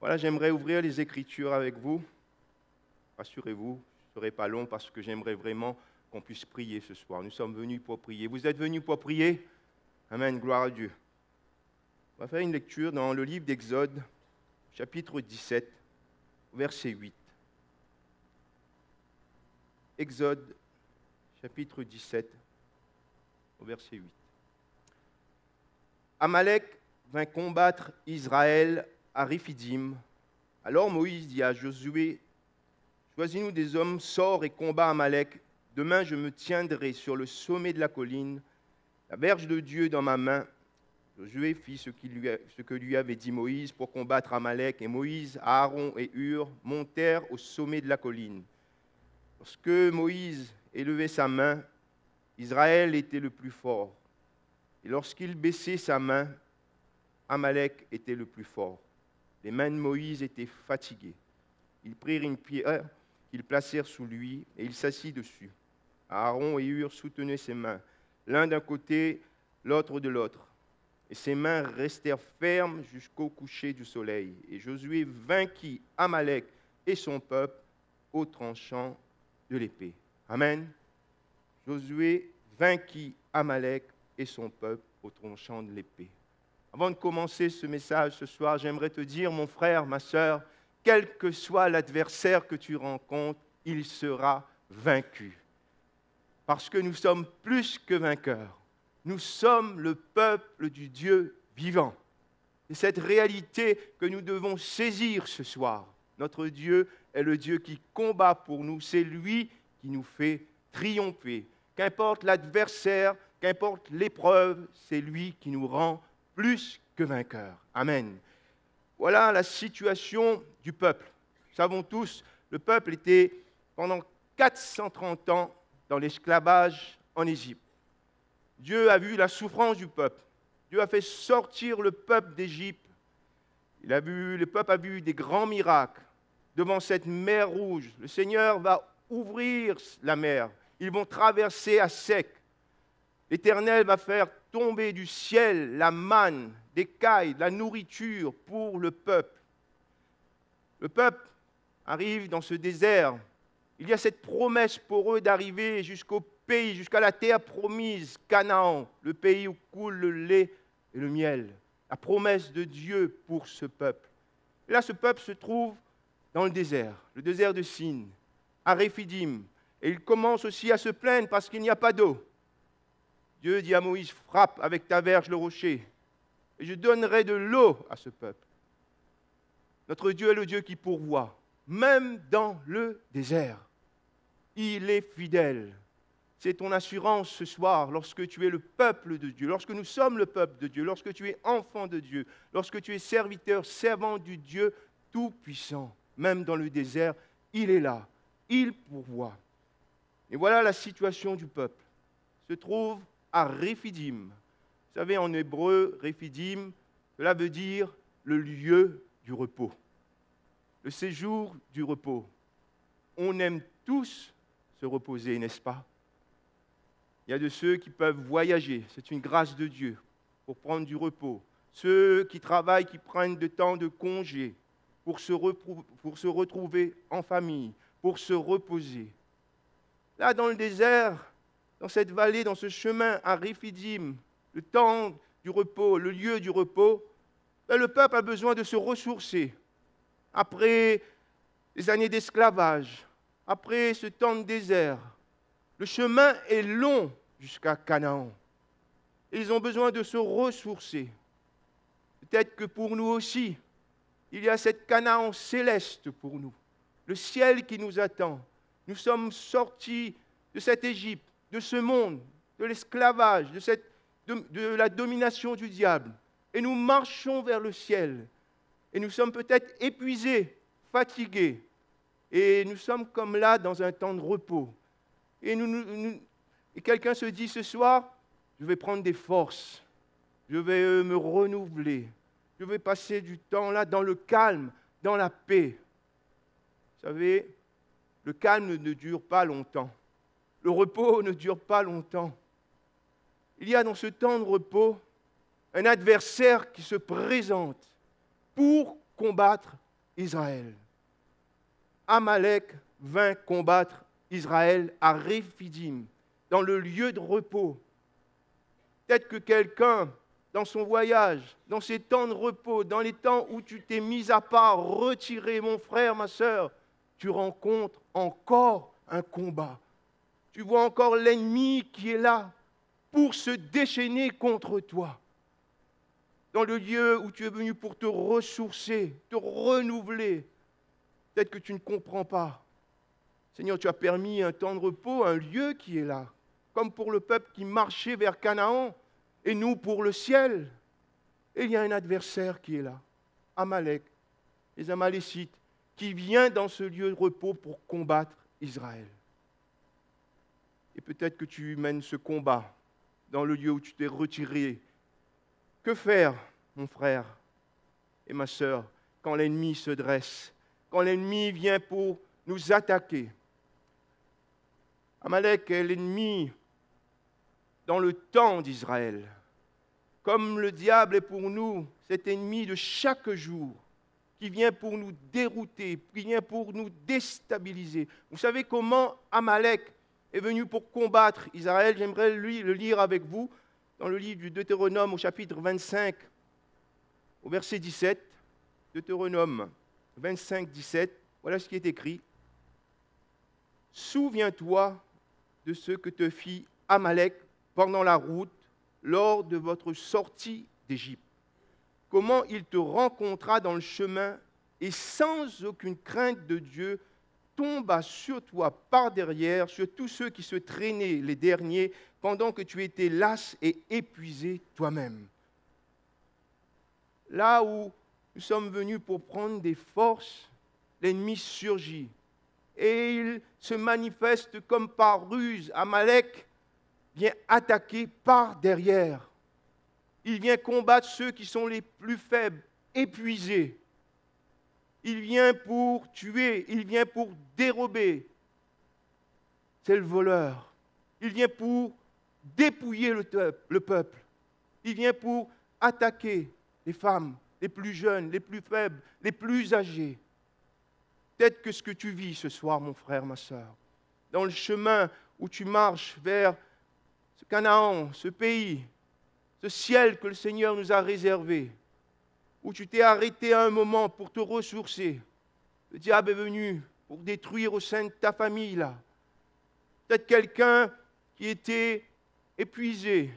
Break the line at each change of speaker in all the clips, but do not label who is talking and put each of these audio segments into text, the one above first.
Voilà, j'aimerais ouvrir les Écritures avec vous. Rassurez-vous, je ne serai pas long parce que j'aimerais vraiment qu'on puisse prier ce soir. Nous sommes venus pour prier. Vous êtes venus pour prier? Amen, gloire à Dieu. On va faire une lecture dans le livre d'Exode, chapitre 17, verset 8. Exode, chapitre 17, verset 8. Amalek vint combattre Israël à Réphidim. Alors Moïse dit à Josué, « Choisis-nous des hommes, sors et combat Amalek. Demain je me tiendrai sur le sommet de la colline, la verge de Dieu dans ma main. » Josué fit ce que lui avait dit Moïse pour combattre Amalek, et Moïse, Aaron et Hur montèrent au sommet de la colline. Lorsque Moïse élevait sa main, Israël était le plus fort. Et lorsqu'il baissait sa main, Amalek était le plus fort. Les mains de Moïse étaient fatiguées. Ils prirent une pierre qu'ils placèrent sous lui et il s'assit dessus. Aaron et Hur soutenaient ses mains, l'un d'un côté, l'autre de l'autre. Et ses mains restèrent fermes jusqu'au coucher du soleil. Et Josué vainquit Amalek et son peuple au tranchant de l'épée. Amen. Josué vainquit Amalek et son peuple au tranchant de l'épée. Avant de commencer ce message ce soir, j'aimerais te dire, mon frère, ma sœur, quel que soit l'adversaire que tu rencontres, il sera vaincu. Parce que nous sommes plus que vainqueurs. Nous sommes le peuple du Dieu vivant. C'est cette réalité que nous devons saisir ce soir. Notre Dieu est le Dieu qui combat pour nous. C'est lui qui nous fait triompher. Qu'importe l'adversaire, qu'importe l'épreuve, c'est lui qui nous rend plus que vainqueurs. Amen. Voilà la situation du peuple. Nous savons tous, le peuple était pendant 430 ans dans l'esclavage en Égypte. Dieu a vu la souffrance du peuple. Dieu a fait sortir le peuple d'Égypte. Le peuple a vu des grands miracles devant cette mer rouge. Le Seigneur va ouvrir la mer. Ils vont traverser à sec. L'Éternel va faire tomber du ciel la manne, des cailles, de la nourriture pour le peuple. Le peuple arrive dans ce désert. Il y a cette promesse pour eux d'arriver jusqu'au pays, jusqu'à la terre promise, Canaan, le pays où coule le lait et le miel. La promesse de Dieu pour ce peuple. Et là, ce peuple se trouve dans le désert de Sin, à Réphidim. Et il commence aussi à se plaindre parce qu'il n'y a pas d'eau. Dieu dit à Moïse, frappe avec ta verge le rocher, et je donnerai de l'eau à ce peuple. Notre Dieu est le Dieu qui pourvoit, même dans le désert. Il est fidèle. C'est ton assurance ce soir, lorsque tu es le peuple de Dieu, lorsque nous sommes le peuple de Dieu, lorsque tu es enfant de Dieu, lorsque tu es serviteur, servant du Dieu Tout-Puissant. Même dans le désert, il est là, il pourvoit. Et voilà la situation du peuple. Se trouve à Réphidim. Vous savez, en hébreu, Réphidim, cela veut dire le lieu du repos, le séjour du repos. On aime tous se reposer, n'est-ce pas? Il y a de ceux qui peuvent voyager, c'est une grâce de Dieu, pour prendre du repos. Ceux qui travaillent, qui prennent du temps de congé pour se retrouver en famille, pour se reposer. Là, dans le désert, dans cette vallée, dans ce chemin à Réphidim, le temps du repos, le lieu du repos, le peuple a besoin de se ressourcer. Après des années d'esclavage, après ce temps de désert, le chemin est long jusqu'à Canaan. Et ils ont besoin de se ressourcer. Peut-être que pour nous aussi, il y a cette Canaan céleste pour nous, le ciel qui nous attend. Nous sommes sortis de cette Égypte, de ce monde, de l'esclavage, de la domination du diable. Et nous marchons vers le ciel. Et nous sommes peut-être épuisés, fatigués. Et nous sommes comme là dans un temps de repos. Et quelqu'un se dit ce soir, je vais prendre des forces. Je vais me renouveler. Je vais passer du temps là dans le calme, dans la paix. Vous savez, le calme ne dure pas longtemps. Le repos ne dure pas longtemps. Il y a dans ce temps de repos un adversaire qui se présente pour combattre Israël. Amalek vint combattre Israël à Réphidim, dans le lieu de repos. Peut-être que quelqu'un, dans son voyage, dans ses temps de repos, dans les temps où tu t'es mis à part, retiré, mon frère, ma sœur, tu rencontres encore un combat. Tu vois encore l'ennemi qui est là pour se déchaîner contre toi. Dans le lieu où tu es venu pour te ressourcer, te renouveler, peut-être que tu ne comprends pas. Seigneur, tu as permis un temps de repos, un lieu qui est là, comme pour le peuple qui marchait vers Canaan, et nous pour le ciel. Et il y a un adversaire qui est là, Amalek, les Amalécites, qui vient dans ce lieu de repos pour combattre Israël. Et peut-être que tu mènes ce combat dans le lieu où tu t'es retiré. Que faire, mon frère et ma sœur, quand l'ennemi se dresse, quand l'ennemi vient pour nous attaquer? Amalek est l'ennemi dans le temps d'Israël. Comme le diable est pour nous cet ennemi de chaque jour, qui vient pour nous dérouter, qui vient pour nous déstabiliser. Vous savez comment Amalek est venu pour combattre Israël? J'aimerais le lire avec vous dans le livre du Deutéronome au chapitre 25, au verset 17. Deutéronome 25, 17. Voilà ce qui est écrit. « Souviens-toi de ce que te fit Amalek pendant la route lors de votre sortie d'Égypte. Comment il te rencontra dans le chemin et sans aucune crainte de Dieu tomba sur toi par derrière, sur tous ceux qui se traînaient les derniers, pendant que tu étais las et épuisé toi-même. » Là où nous sommes venus pour prendre des forces, l'ennemi surgit et il se manifeste comme par ruse. Amalek vient attaquer par derrière. Il vient combattre ceux qui sont les plus faibles, épuisés. Il vient pour tuer, il vient pour dérober. C'est le voleur. Il vient pour dépouiller le peuple. Il vient pour attaquer les femmes, les plus jeunes, les plus faibles, les plus âgés. Peut-être que ce que tu vis ce soir, mon frère, ma sœur, dans le chemin où tu marches vers ce Canaan, ce pays, ce ciel que le Seigneur nous a réservé, où tu t'es arrêté à un moment pour te ressourcer. Le diable est venu pour détruire au sein de ta famille, là. Peut-être quelqu'un qui était épuisé,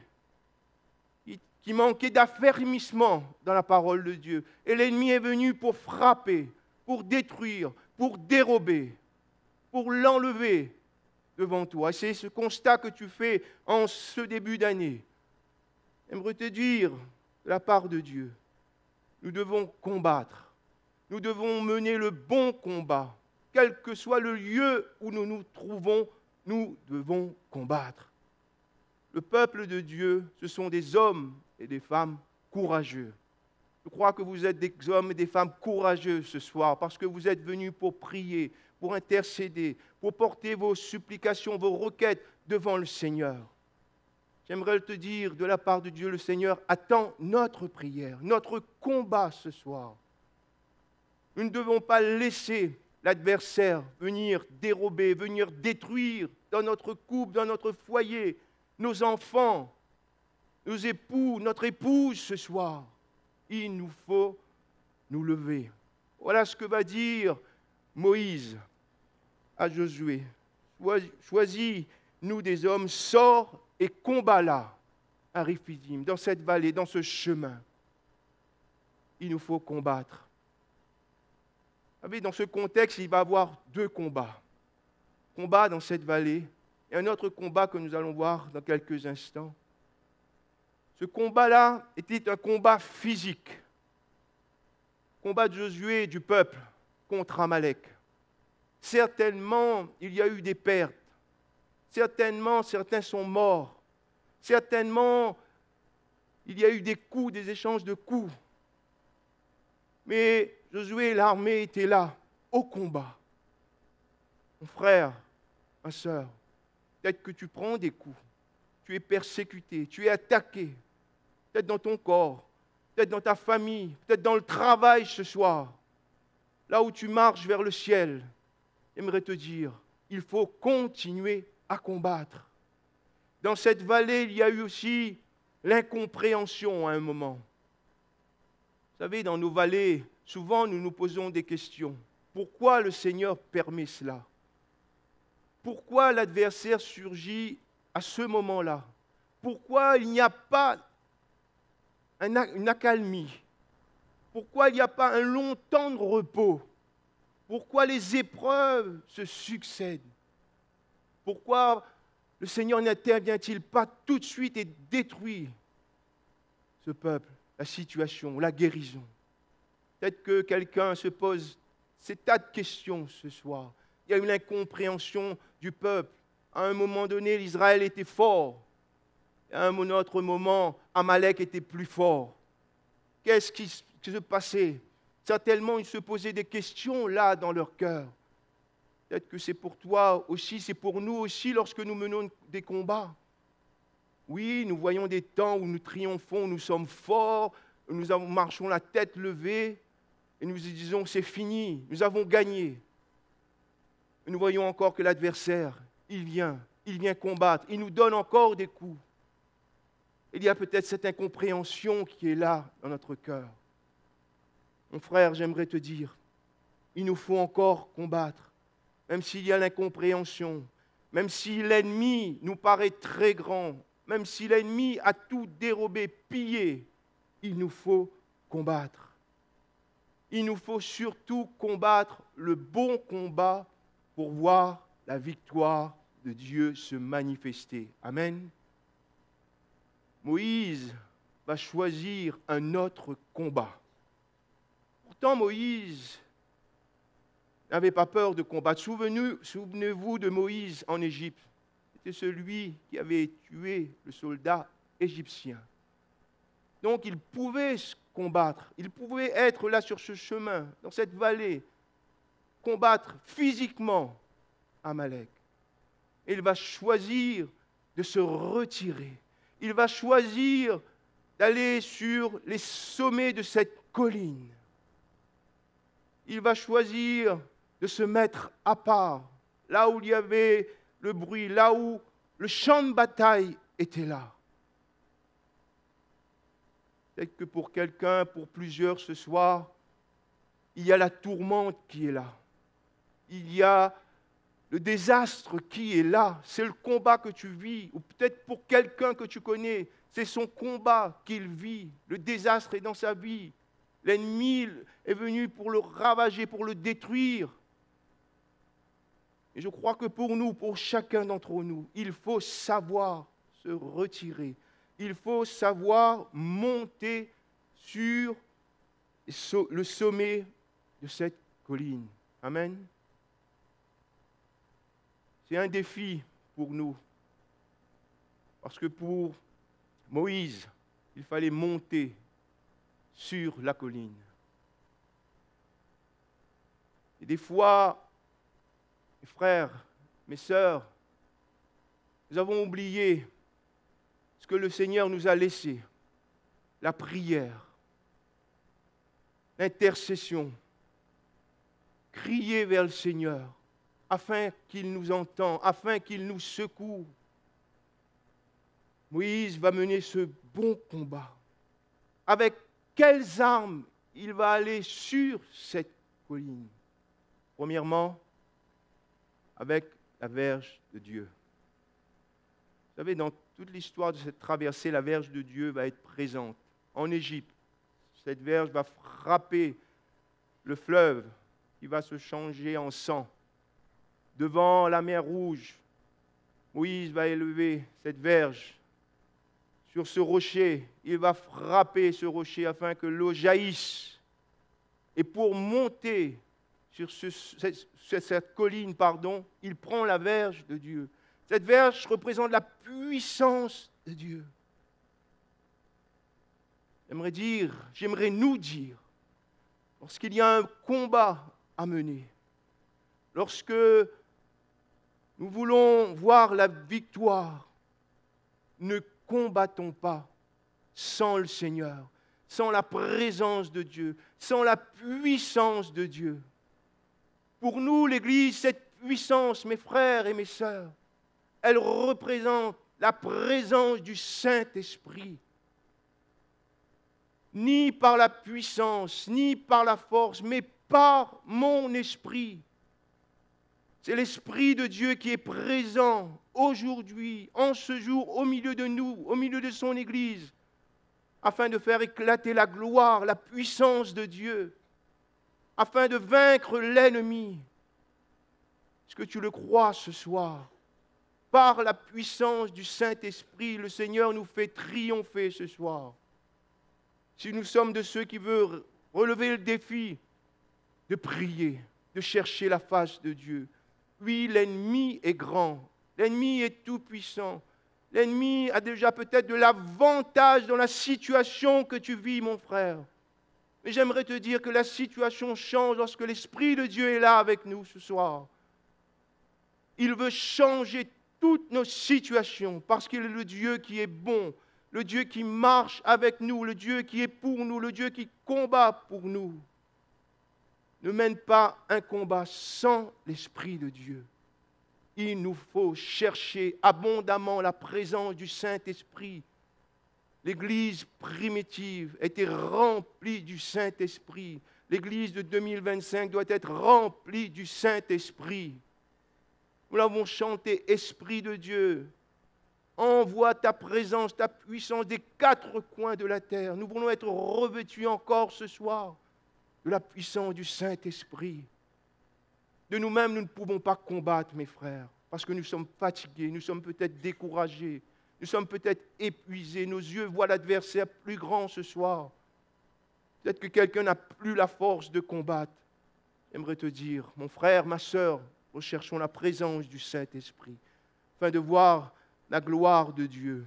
qui manquait d'affermissement dans la parole de Dieu. Et l'ennemi est venu pour frapper, pour détruire, pour dérober, pour l'enlever devant toi. Et c'est ce constat que tu fais en ce début d'année. J'aimerais te dire, de la part de Dieu, nous devons combattre. Nous devons mener le bon combat. Quel que soit le lieu où nous nous trouvons, nous devons combattre. Le peuple de Dieu, ce sont des hommes et des femmes courageux. Je crois que vous êtes des hommes et des femmes courageux ce soir parce que vous êtes venus pour prier, pour intercéder, pour porter vos supplications, vos requêtes devant le Seigneur. J'aimerais te dire, de la part de Dieu, le Seigneur attend notre prière, notre combat ce soir. Nous ne devons pas laisser l'adversaire venir dérober, venir détruire dans notre couple, dans notre foyer, nos enfants, nos époux, notre épouse ce soir. Il nous faut nous lever. Voilà ce que va dire Moïse à Josué. Choisis-nous des hommes, sors et combat là, à Réphidim, dans cette vallée, dans ce chemin. Il nous faut combattre. Vous savez, dans ce contexte, il va y avoir deux combats. Combat dans cette vallée et un autre combat que nous allons voir dans quelques instants. Ce combat-là était un combat physique. Combat de Josué et du peuple contre Amalek. Certainement, il y a eu des pertes. Certainement, certains sont morts. Certainement, il y a eu des coups, des échanges de coups. Mais Josué et l'armée étaient là, au combat. Mon frère, ma sœur, peut-être que tu prends des coups. Tu es persécuté, tu es attaqué. Peut-être dans ton corps, peut-être dans ta famille, peut-être dans le travail ce soir. là où tu marches vers le ciel, j'aimerais te dire, il faut continuer à combattre. Dans cette vallée, il y a eu aussi l'incompréhension à un moment. Vous savez, dans nos vallées, souvent nous nous posons des questions. Pourquoi le Seigneur permet cela? Pourquoi l'adversaire surgit à ce moment-là? Pourquoi il n'y a pas une accalmie? Pourquoi il n'y a pas un long temps de repos? Pourquoi les épreuves se succèdent? Pourquoi le Seigneur n'intervient-il pas tout de suite et détruit ce peuple, la situation, la guérison? Peut-être que quelqu'un se pose ces tas de questions ce soir. Il y a eu l'incompréhension du peuple. À un moment donné, l'Israël était fort. À un autre moment, Amalek était plus fort. Qu'est-ce qui se passait? Certainement, ils se posaient des questions là dans leur cœur. Peut-être que c'est pour toi aussi, c'est pour nous aussi lorsque nous menons des combats. Oui, nous voyons des temps où nous triomphons, nous sommes forts, nous marchons la tête levée et nous disons c'est fini, nous avons gagné. Et nous voyons encore que l'adversaire, il vient combattre, il nous donne encore des coups. Il y a peut-être cette incompréhension qui est là dans notre cœur. Mon frère, j'aimerais te dire, il nous faut encore combattre, même s'il y a l'incompréhension, même si l'ennemi nous paraît très grand, même si l'ennemi a tout dérobé, pillé, il nous faut combattre. Il nous faut surtout combattre le bon combat pour voir la victoire de Dieu se manifester. Amen. Moïse va choisir un autre combat. Pourtant, Moïse n'avait pas peur de combattre. Souvenez-vous de Moïse en Égypte. C'était celui qui avait tué le soldat égyptien. Donc, il pouvait combattre. Il pouvait être là sur ce chemin, dans cette vallée, combattre physiquement Amalek. Et il va choisir de se retirer. Il va choisir d'aller sur les sommets de cette colline. Il va choisir de se mettre à part, là où il y avait le bruit, là où le champ de bataille était là. Peut-être que pour quelqu'un, pour plusieurs ce soir, il y a la tourmente qui est là. Il y a le désastre qui est là. C'est le combat que tu vis. Ou peut-être pour quelqu'un que tu connais, c'est son combat qu'il vit. Le désastre est dans sa vie. L'ennemi est venu pour le ravager, pour le détruire. Et je crois que pour nous, pour chacun d'entre nous, il faut savoir se retirer. Il faut savoir monter sur le sommet de cette colline. Amen. C'est un défi pour nous. Parce que pour Moïse, il fallait monter sur la colline. Et des fois, mes frères, mes sœurs, nous avons oublié ce que le Seigneur nous a laissé. La prière, l'intercession, crier vers le Seigneur afin qu'il nous entende, afin qu'il nous secoue. Moïse va mener ce bon combat. Avec quelles armes il va aller sur cette colline? Premièrement, avec la verge de Dieu. Vous savez, dans toute l'histoire de cette traversée, la verge de Dieu va être présente. En Égypte, cette verge va frapper le fleuve qui va se changer en sang. Devant la mer Rouge, Moïse va élever cette verge sur ce rocher. Il va frapper ce rocher afin que l'eau jaillisse. Et pour monter sur cette colline, il prend la verge de Dieu. Cette verge représente la puissance de Dieu. J'aimerais nous dire, lorsqu'il y a un combat à mener, lorsque nous voulons voir la victoire, ne combattons pas sans le Seigneur, sans la présence de Dieu, sans la puissance de Dieu. Pour nous, l'Église, cette puissance, mes frères et mes sœurs, elle représente la présence du Saint-Esprit. Ni par la puissance, ni par la force, mais par mon esprit. C'est l'Esprit de Dieu qui est présent aujourd'hui, en ce jour, au milieu de nous, au milieu de son Église, afin de faire éclater la gloire, la puissance de Dieu, afin de vaincre l'ennemi. Est-ce que tu le crois ce soir? Par la puissance du Saint-Esprit, le Seigneur nous fait triompher ce soir. Si nous sommes de ceux qui veulent relever le défi de prier, de chercher la face de Dieu. Oui, l'ennemi est grand, l'ennemi est tout-puissant. L'ennemi a déjà peut-être de l'avantage dans la situation que tu vis, mon frère. Mais j'aimerais te dire que la situation change lorsque l'Esprit de Dieu est là avec nous ce soir. Il veut changer toutes nos situations parce qu'il est le Dieu qui est bon, le Dieu qui marche avec nous, le Dieu qui est pour nous, le Dieu qui combat pour nous. Ne mène pas un combat sans l'Esprit de Dieu. Il nous faut chercher abondamment la présence du Saint-Esprit. L'Église primitive était remplie du Saint-Esprit. L'Église de 2025 doit être remplie du Saint-Esprit. Nous l'avons chanté, Esprit de Dieu, envoie ta présence, ta puissance des quatre coins de la terre. Nous voulons être revêtus encore ce soir de la puissance du Saint-Esprit. De nous-mêmes, nous ne pouvons pas combattre, mes frères, parce que nous sommes fatigués, nous sommes peut-être découragés, nous sommes peut-être épuisés, nos yeux voient l'adversaire plus grand ce soir. Peut-être que quelqu'un n'a plus la force de combattre. J'aimerais te dire, mon frère, ma sœur, recherchons la présence du Saint-Esprit, afin de voir la gloire de Dieu.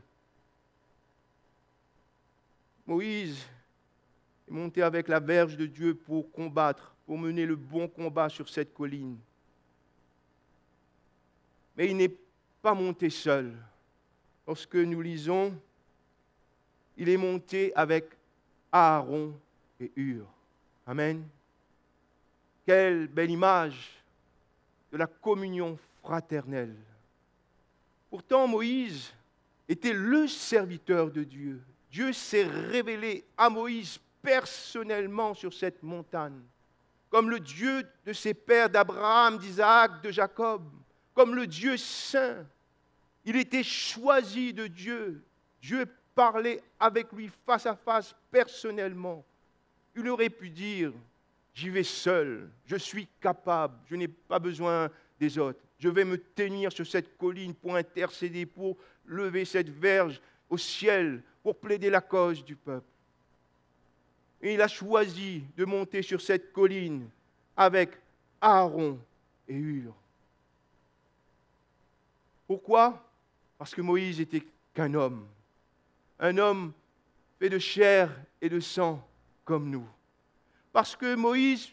Moïse est monté avec la verge de Dieu pour combattre, pour mener le bon combat sur cette colline. Mais il n'est pas monté seul. Lorsque nous lisons, il est monté avec Aaron et Hur. Amen. Quelle belle image de la communion fraternelle. Pourtant, Moïse était le serviteur de Dieu. Dieu s'est révélé à Moïse personnellement sur cette montagne, comme le Dieu de ses pères d'Abraham, d'Isaac, de Jacob, comme le Dieu saint. Il était choisi de Dieu. Dieu parlait avec lui face à face, personnellement. Il aurait pu dire, j'y vais seul, je suis capable, je n'ai pas besoin des autres. Je vais me tenir sur cette colline pour intercéder, pour lever cette verge au ciel, pour plaider la cause du peuple. Et il a choisi de monter sur cette colline avec Aaron et Hur. Pourquoi? Parce que Moïse était qu'un homme fait de chair et de sang comme nous. Parce que Moïse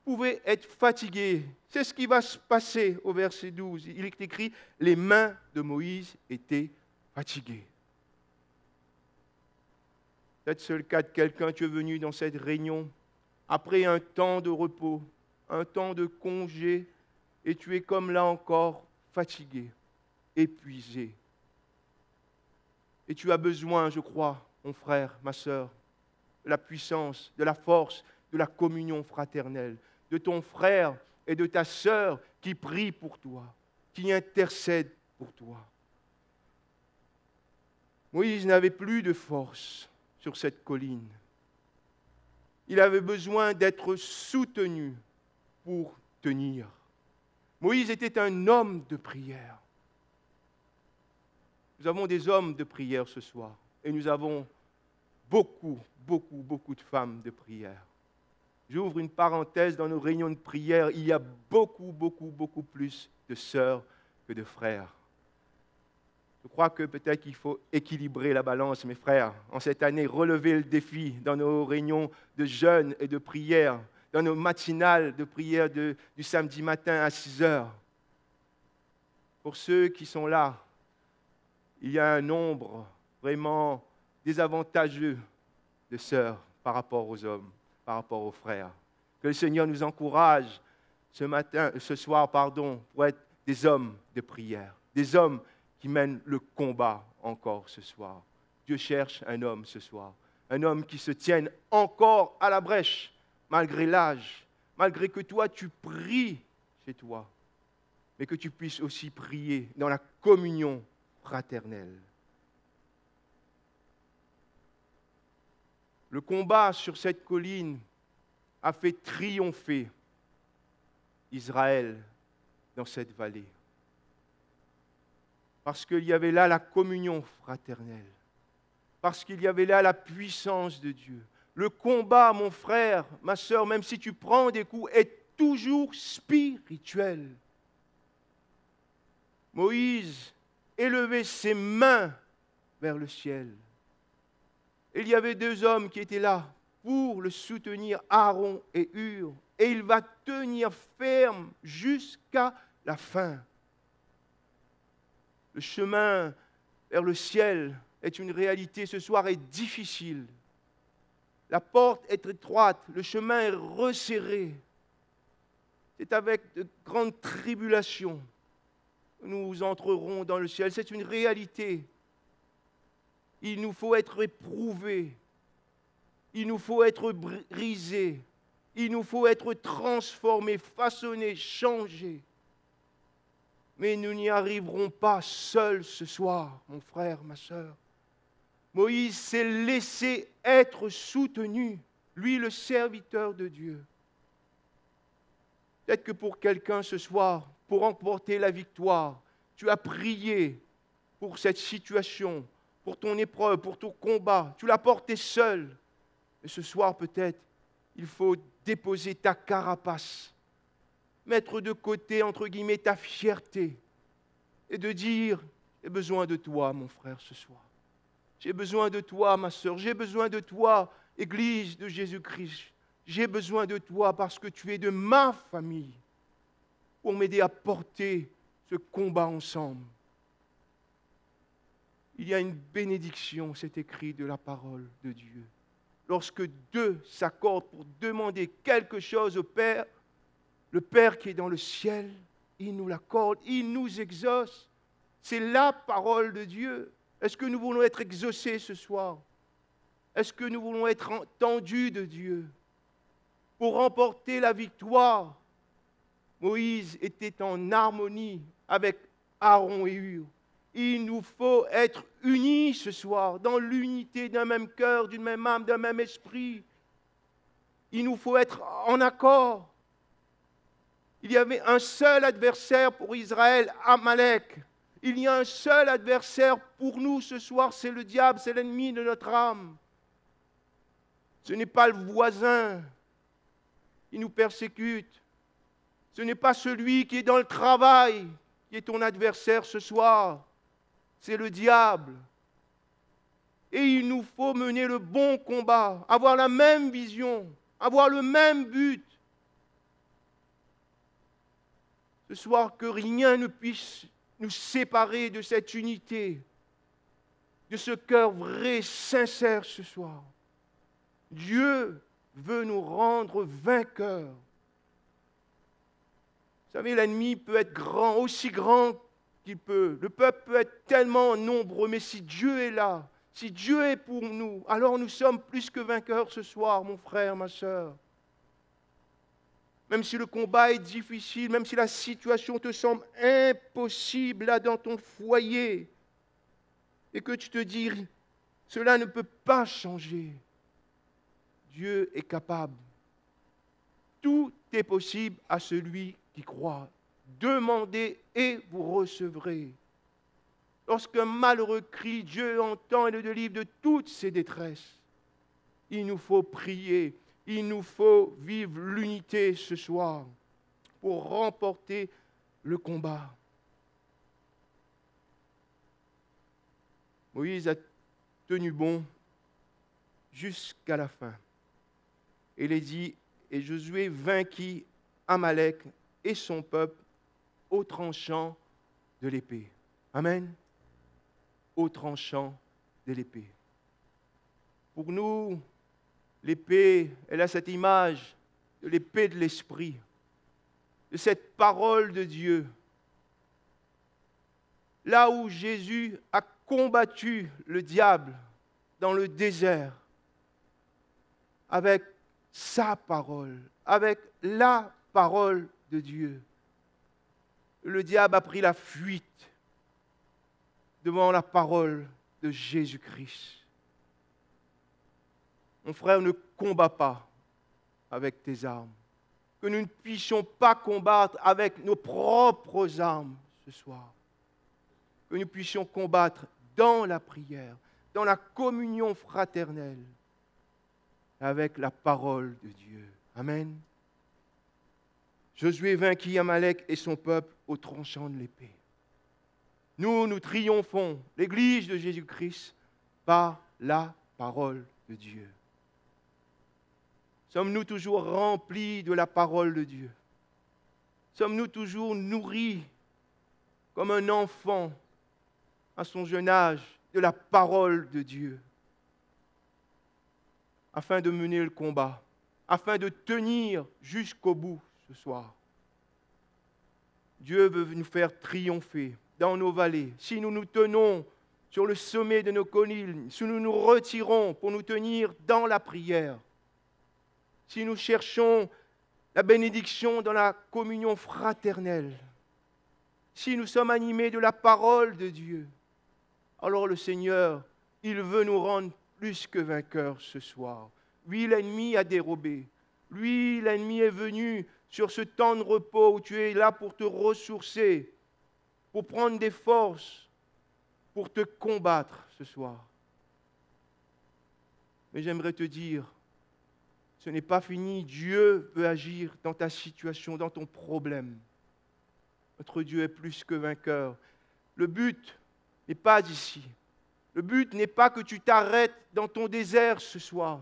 pouvait être fatigué. C'est ce qui va se passer au verset 12. Il est écrit, les mains de Moïse étaient fatiguées. Peut-être c'est le cas de quelqu'un, tu es venu dans cette réunion après un temps de repos, un temps de congé, et tu es comme là encore fatigué, épuisé. Et tu as besoin, je crois, mon frère, ma sœur, de la puissance, de la force, de la communion fraternelle, de ton frère et de ta sœur qui prient pour toi, qui intercèdent pour toi. Moïse n'avait plus de force sur cette colline. Il avait besoin d'être soutenu pour tenir. Moïse était un homme de prière. Nous avons des hommes de prière ce soir et nous avons beaucoup de femmes de prière. J'ouvre une parenthèse, dans nos réunions de prière, il y a beaucoup plus de sœurs que de frères. Je crois que peut-être qu'il faut équilibrer la balance, mes frères. En cette année, relever le défi dans nos réunions de jeûne et de prière, dans nos matinales de prière du samedi matin à 6 heures. Pour ceux qui sont là, il y a un nombre vraiment désavantageux de sœurs par rapport aux hommes, par rapport aux frères. Que le Seigneur nous encourage ce soir, pour être des hommes de prière, des hommes qui mènent le combat encore ce soir. Dieu cherche un homme ce soir, un homme qui se tienne encore à la brèche, malgré l'âge, malgré que toi tu pries chez toi, mais que tu puisses aussi prier dans la communion fraternelle. Le combat sur cette colline a fait triompher Israël dans cette vallée. Parce qu'il y avait là la communion fraternelle. Parce qu'il y avait là la puissance de Dieu. Le combat, mon frère, ma sœur, même si tu prends des coups, est toujours spirituel. Moïse élevait ses mains vers le ciel. Il y avait 2 hommes qui étaient là pour le soutenir, Aaron et Hur. Et il va tenir ferme jusqu'à la fin. Le chemin vers le ciel est une réalité ce soir est difficile. La porte est étroite, le chemin est resserré. C'est avec de grandes tribulations que nous entrerons dans le ciel. C'est une réalité. Il nous faut être éprouvés. Il nous faut être brisés. Il nous faut être transformés, façonnés, changés. Mais nous n'y arriverons pas seuls ce soir, mon frère, ma sœur. Moïse s'est laissé être soutenu, lui le serviteur de Dieu. Peut-être que pour quelqu'un ce soir, pour remporter la victoire, tu as prié pour cette situation, pour ton épreuve, pour ton combat. Tu l'as porté seul. Et ce soir, peut-être, il faut déposer ta carapace, mettre de côté, entre guillemets, ta fierté et de dire, j'ai besoin de toi, mon frère, ce soir. J'ai besoin de toi, ma sœur. J'ai besoin de toi, Église de Jésus-Christ. J'ai besoin de toi parce que tu es de ma famille pour m'aider à porter ce combat ensemble. Il y a une bénédiction, c'est écrit, de la parole de Dieu. Lorsque 2 s'accordent pour demander quelque chose au Père, le Père qui est dans le ciel, il nous l'accorde, il nous exauce. C'est la parole de Dieu. Est-ce que nous voulons être exaucés ce soir? Est-ce que nous voulons être entendus de Dieu? Pour remporter la victoire, Moïse était en harmonie avec Aaron et Hur. Il nous faut être unis ce soir, dans l'unité d'un même cœur, d'une même âme, d'un même esprit. Il nous faut être en accord. Il y avait un seul adversaire pour Israël, Amalek. Il y a un seul adversaire pour nous ce soir, c'est le diable, c'est l'ennemi de notre âme. Ce n'est pas le voisin qui nous persécute. Ce n'est pas celui qui est dans le travail qui est ton adversaire ce soir. C'est le diable. Et il nous faut mener le bon combat, avoir la même vision, avoir le même but. Ce soir, que rien ne puisse nous séparer de cette unité, de ce cœur vrai, sincère ce soir. Dieu veut nous rendre vainqueurs. Vous savez, l'ennemi peut être grand, aussi grand qu'il peut. Le peuple peut être tellement nombreux, mais si Dieu est là, si Dieu est pour nous, alors nous sommes plus que vainqueurs ce soir, mon frère, ma sœur. Même si le combat est difficile, même si la situation te semble impossible là dans ton foyer, et que tu te dis, cela ne peut pas changer, Dieu est capable. Tout est possible à celui qui croit. Demandez et vous recevrez. Lorsqu'un malheureux crie, Dieu entend et le délivre de toutes ses détresses. Il nous faut prier, il nous faut vivre l'unité ce soir pour remporter le combat. Moïse a tenu bon jusqu'à la fin. Et il est dit, et Josué vainquit Amalek et son peuple au tranchant de l'épée. Amen. Au tranchant de l'épée. Pour nous, l'épée, elle a cette image de l'épée de l'esprit, de cette parole de Dieu. Là où Jésus a combattu le diable dans le désert, avec sa parole, avec la parole de Dieu. Le diable a pris la fuite devant la parole de Jésus-Christ. Mon frère, ne combat pas avec tes armes. Que nous ne puissions pas combattre avec nos propres armes ce soir. Que nous puissions combattre dans la prière, dans la communion fraternelle, avec la parole de Dieu. Amen. Josué vainquit Amalek et son peuple au tranchant de l'épée. Nous triomphons, l'Église de Jésus-Christ, par la parole de Dieu. Sommes-nous toujours remplis de la parole de Dieu? Sommes-nous toujours nourris comme un enfant à son jeune âge de la parole de Dieu, afin de mener le combat, afin de tenir jusqu'au bout ce soir? Dieu veut nous faire triompher dans nos vallées. Si nous nous tenons sur le sommet de nos collines, si nous nous retirons pour nous tenir dans la prière, si nous cherchons la bénédiction dans la communion fraternelle, si nous sommes animés de la parole de Dieu, alors le Seigneur, il veut nous rendre plus que vainqueurs ce soir. Oui, l'ennemi a dérobé. Oui, l'ennemi est venu sur ce temps de repos où tu es là pour te ressourcer, pour prendre des forces, pour te combattre ce soir. Mais j'aimerais te dire, ce n'est pas fini. Dieu veut agir dans ta situation, dans ton problème. Notre Dieu est plus que vainqueur. Le but n'est pas ici. Le but n'est pas que tu t'arrêtes dans ton désert ce soir.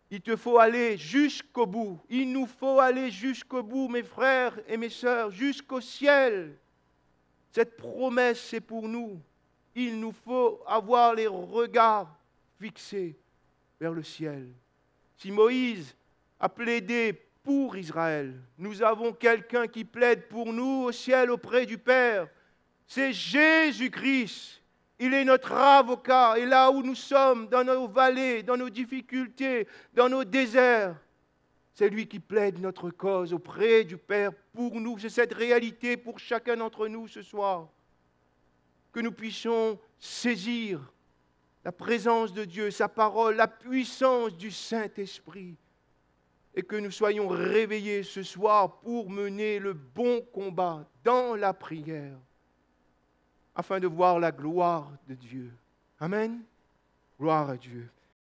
Il te faut aller jusqu'au bout. Il nous faut aller jusqu'au bout, mes frères et mes sœurs, jusqu'au ciel. Cette promesse, c'est pour nous. Il nous faut avoir les regards fixés vers le ciel. Si Moïse a plaidé pour Israël, nous avons quelqu'un qui plaide pour nous au ciel auprès du Père. C'est Jésus-Christ. Il est notre avocat. Et là où nous sommes, dans nos vallées, dans nos difficultés, dans nos déserts, c'est lui qui plaide notre cause auprès du Père pour nous. C'est cette réalité pour chacun d'entre nous ce soir. Que nous puissions saisir la présence de Dieu, sa parole, la puissance du Saint-Esprit. Et que nous soyons réveillés ce soir pour mener le bon combat dans la prière, afin de voir la gloire de Dieu. Amen. Gloire à Dieu.